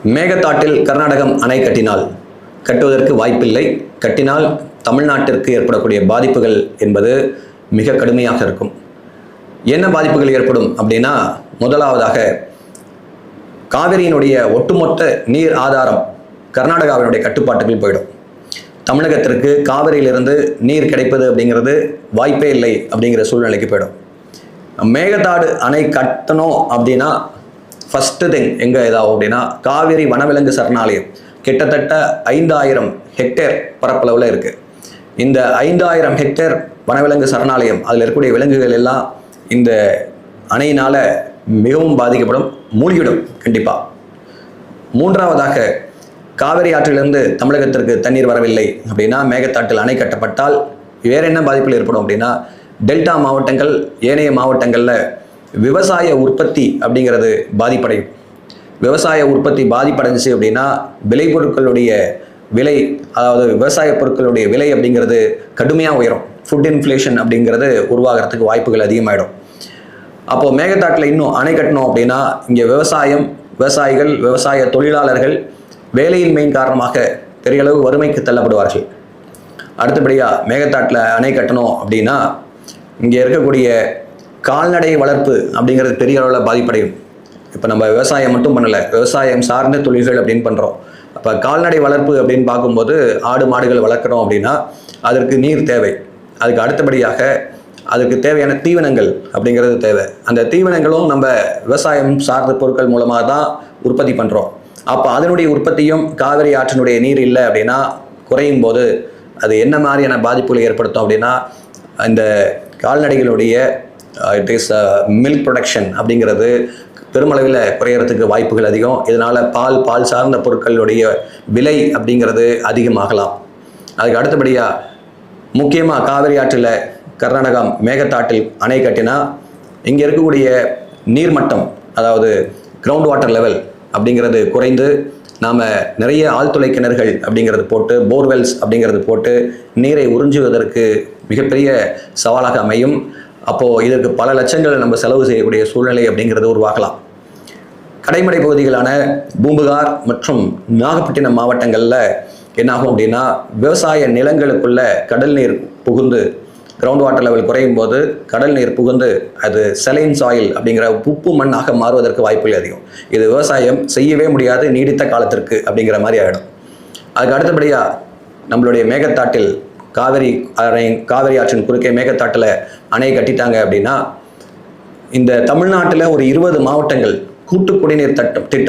மேகதாட்டில் கர்நாடகம் அணை கட்டுவதற்கு வாய்ப்பில்லை. கட்டினால் தமிழ்நாட்டிற்கு ஏற்படக்கூடிய பாதிப்புகள் என்பது மிக கடுமையாக இருக்கும். என்ன பாதிப்புகள் ஏற்படும் அப்படின்னா, முதலாவதாக காவிரியினுடைய ஒட்டுமொத்த நீர் ஆதாரம் கர்நாடகாவினுடைய கட்டுப்பாட்டுக்குள் போயிடும். தமிழகத்திற்கு காவிரியிலிருந்து நீர் கிடைப்பது அப்படிங்கிறது வாய்ப்பே இல்லை அப்படிங்கிற சூழ்நிலைக்கு போயிடும். மேகதாடு அணை கட்டணும் அப்படின்னா ஃபஸ்ட்டு திங் எங்கே இதாகும் அப்படின்னா, காவிரி வனவிலங்கு சரணாலயம் கிட்டத்தட்ட 5000 ஹெக்டேர் பரப்பளவில் இருக்குது. இந்த 5000 ஹெக்டேர் வனவிலங்கு சரணாலயம், அதில் இருக்கக்கூடிய விலங்குகள் எல்லாம் இந்த அணையினால் மிகவும் பாதிக்கப்படும், மூழ்கிடும் கண்டிப்பாக. மூன்றாவதாக, காவிரி ஆற்றிலிருந்து தமிழகத்திற்கு தண்ணீர் வரவில்லை அப்படின்னா, மேகதாட்டில் அணை கட்டப்பட்டால் வேறு என்ன பாதிப்புகள் ஏற்படும் அப்படின்னா, டெல்டா மாவட்டங்கள், ஏனைய மாவட்டங்களில் விவசாய உற்பத்தி அப்படிங்கிறது பாதிப்படையும். விவசாய உற்பத்தி பாதிப்படைஞ்சிச்சு அப்படின்னா விளைபொருட்களுடைய விலை, அதாவது விவசாய பொருட்களுடைய விலை அப்படிங்கிறது கடுமையாக உயரும். ஃபுட் இன்ஃப்ளேஷன் அப்படிங்கிறது உருவாகிறதுக்கு வாய்ப்புகள் அதிகமாகிடும். அப்போது மேகதாட்டில் இன்னும் அணை கட்டணும் அப்படின்னா, இங்கே விவசாயிகள், விவசாய தொழிலாளர்கள் வேலையின்மையின் காரணமாக பெரிய அளவு வறுமைக்கு தள்ளப்படுவார்கள். அடுத்தபடியாக மேகதாட்டில் அணை கட்டணும் அப்படின்னா, இங்கே இருக்கக்கூடிய கால்நடை வளர்ப்பு அப்படிங்கிறது பெரிய அளவில் பாதிப்படையும். இப்போ நம்ம விவசாயம் மட்டும் பண்ணலை, விவசாயம் சார்ந்த தொழில்கள் அப்படின்னு பண்ணுறோம். அப்போ கால்நடை வளர்ப்பு அப்படின்னு பார்க்கும்போது, ஆடு மாடுகள் வளர்க்குறோம் அப்படின்னா அதற்கு நீர் தேவை. அதுக்கு அடுத்தபடியாக அதுக்கு தேவையான தீவனங்கள் அப்படிங்கிறது தேவை. அந்த தீவனங்களும் நம்ம விவசாயம் சார்ந்த பொருட்கள் மூலமாக தான் உற்பத்தி பண்ணுறோம். அப்போ அதனுடைய உற்பத்தியும் காவிரி ஆற்றினுடைய நீர் இல்லை அப்படின்னா குறையும் போது அது என்ன மாதிரியான பாதிப்புகளை ஏற்படுத்தும் அப்படின்னா, இந்த கால்நடைகளுடைய மில்க் ப்ரொடக்ஷன் அப்படிங்கிறது பெருமளவில் குறையறதுக்கு வாய்ப்புகள் அதிகம். இதனால் பால் சார்ந்த பொருட்களுடைய விலை அப்படிங்கிறது அதிகமாகலாம். அதுக்கு அடுத்தபடியாக முக்கியமாக காவிரி ஆற்றில் கர்நாடகம் மேகதாட்டில் அணை கட்டினா இங்கே இருக்கக்கூடிய நீர்மட்டம், அதாவது கிரவுண்ட் வாட்டர் லெவல் அப்படிங்கிறது குறைந்து நாம் நிறைய ஆழ்துளை கிணறுகள் அப்படிங்கிறது போட்டு, போர்வெல்ஸ் அப்படிங்கிறது போட்டு நீரை உறிஞ்சுவதற்கு மிகப்பெரிய சவாலாக அமையும். அப்போது இதற்கு பல லட்சங்கள் நம்ம செலவு செய்யக்கூடிய சூழ்நிலை அப்படிங்கிறது உருவாகலாம். கடைமடை பகுதிகளான பூம்புகார் மற்றும் நாகப்பட்டினம் மாவட்டங்களில் என்னாகும் அப்படின்னா, விவசாய நிலங்களுக்குள்ள கடல் நீர் புகுந்து கிரவுண்ட் வாட்டர் லெவல் குறையும் போது கடல் நீர் புகுந்து அது செலைன் சாயில் அப்படிங்கிற உப்பு மண்ணாக மாறுவதற்கு வாய்ப்புகள் அதிகம். இது விவசாயம் செய்யவே முடியாது நீடித்த காலத்திற்கு அப்படிங்கிற மாதிரி ஆகிடும். அதுக்கு அடுத்தபடியாக நம்மளுடைய மேகதாட்டில் காவிரி ஆற்றின் குறுக்கே மேகதாட்டில் அணை கட்டிட்டாங்க அப்படின்னா, இந்த தமிழ்நாட்டில் ஒரு 20 மாவட்டங்கள் கூட்டு குடிநீர் திட்டம்